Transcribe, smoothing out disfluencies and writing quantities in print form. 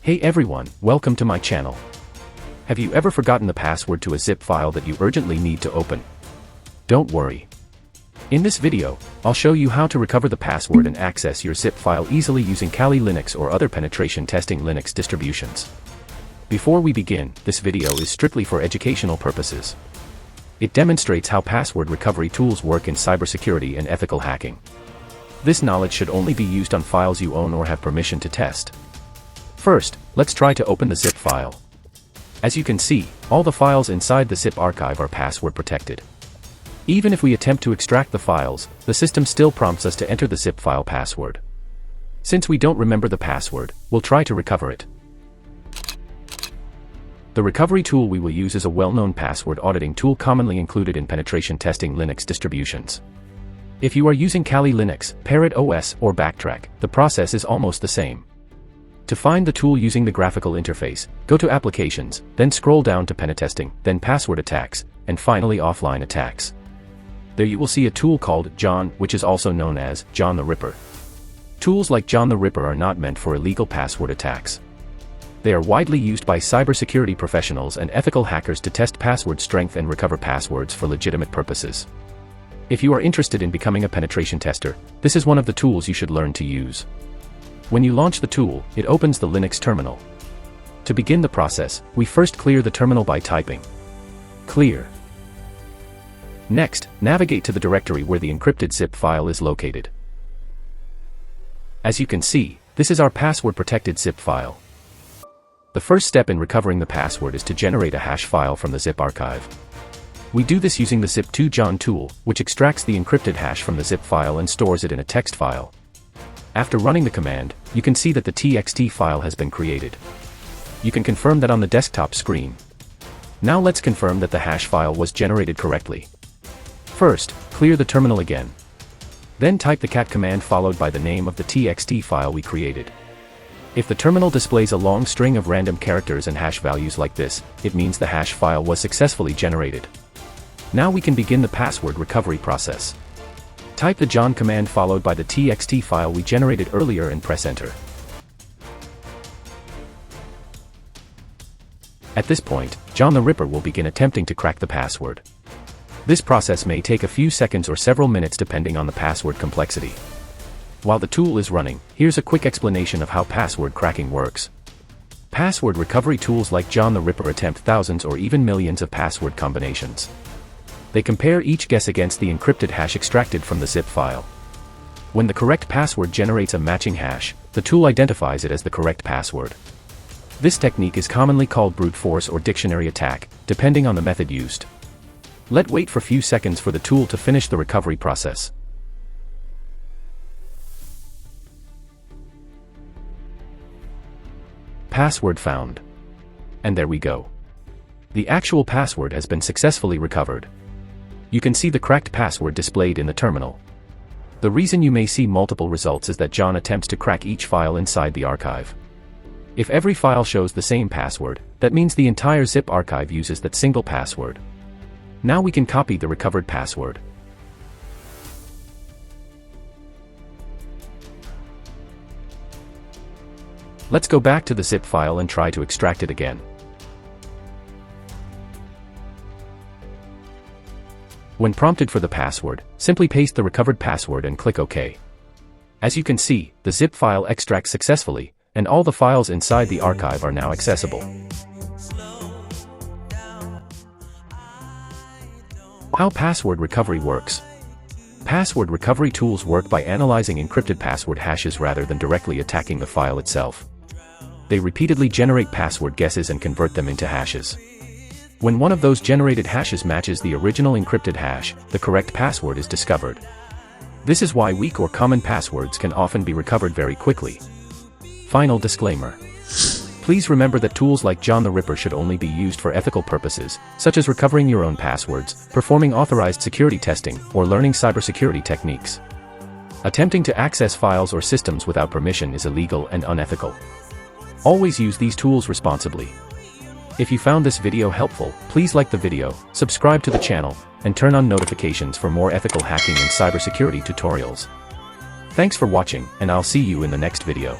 Hey everyone, welcome to my channel. Have you ever forgotten the password to a zip file that you urgently need to open? Don't worry. In this video, I'll show you how to recover the password and access your zip file easily using Kali Linux or other penetration testing Linux distributions. Before we begin, this video is strictly for educational purposes. It demonstrates how password recovery tools work in cybersecurity and ethical hacking. This knowledge should only be used on files you own or have permission to test. First, let's try to open the zip file. As you can see, all the files inside the zip archive are password protected. Even if we attempt to extract the files, the system still prompts us to enter the zip file password. Since we don't remember the password, we'll try to recover it. The recovery tool we will use is a well-known password auditing tool commonly included in penetration testing Linux distributions. If you are using Kali Linux, Parrot OS, or Backtrack, the process is almost the same. To find the tool using the graphical interface, go to Applications, then scroll down to Penetesting, then Password Attacks, and finally Offline Attacks. There you will see a tool called John, which is also known as John the Ripper. Tools like John the Ripper are not meant for illegal password attacks. They are widely used by cybersecurity professionals and ethical hackers to test password strength and recover passwords for legitimate purposes. If you are interested in becoming a penetration tester, this is one of the tools you should learn to use. When you launch the tool, it opens the Linux terminal. To begin the process, we first clear the terminal by typing clear. Next, navigate to the directory where the encrypted zip file is located. As you can see, this is our password-protected zip file. The first step in recovering the password is to generate a hash file from the zip archive. We do this using the zip2john tool, which extracts the encrypted hash from the zip file and stores it in a text file. After running the command, you can see that the txt file has been created. You can confirm that on the desktop screen. Now let's confirm that the hash file was generated correctly. First, clear the terminal again. Then type the cat command followed by the name of the txt file we created. If the terminal displays a long string of random characters and hash values like this, it means the hash file was successfully generated. Now we can begin the password recovery process. Type the John command followed by the txt file we generated earlier and press enter. At this point, John the Ripper will begin attempting to crack the password. This process may take a few seconds or several minutes depending on the password complexity. While the tool is running, here's a quick explanation of how password cracking works. Password recovery tools like John the Ripper attempt thousands or even millions of password combinations. They compare each guess against the encrypted hash extracted from the zip file. When the correct password generates a matching hash, the tool identifies it as the correct password. This technique is commonly called brute force or dictionary attack, depending on the method used. Let's wait for a few seconds for the tool to finish the recovery process. Password found. And there we go. The actual password has been successfully recovered. You can see the cracked password displayed in the terminal. The reason you may see multiple results is that John attempts to crack each file inside the archive. If every file shows the same password, that means the entire zip archive uses that single password. Now we can copy the recovered password. Let's go back to the zip file and try to extract it again. When prompted for the password, simply paste the recovered password and click OK. As you can see, the zip file extracts successfully, and all the files inside the archive are now accessible. How password recovery works. Password recovery tools work by analyzing encrypted password hashes rather than directly attacking the file itself. They repeatedly generate password guesses and convert them into hashes. When one of those generated hashes matches the original encrypted hash, the correct password is discovered. This is why weak or common passwords can often be recovered very quickly. Final disclaimer. Please remember that tools like John the Ripper should only be used for ethical purposes, such as recovering your own passwords, performing authorized security testing, or learning cybersecurity techniques. Attempting to access files or systems without permission is illegal and unethical. Always use these tools responsibly. If you found this video helpful, please like the video, subscribe to the channel, and turn on notifications for more ethical hacking and cybersecurity tutorials. Thanks for watching, and I'll see you in the next video.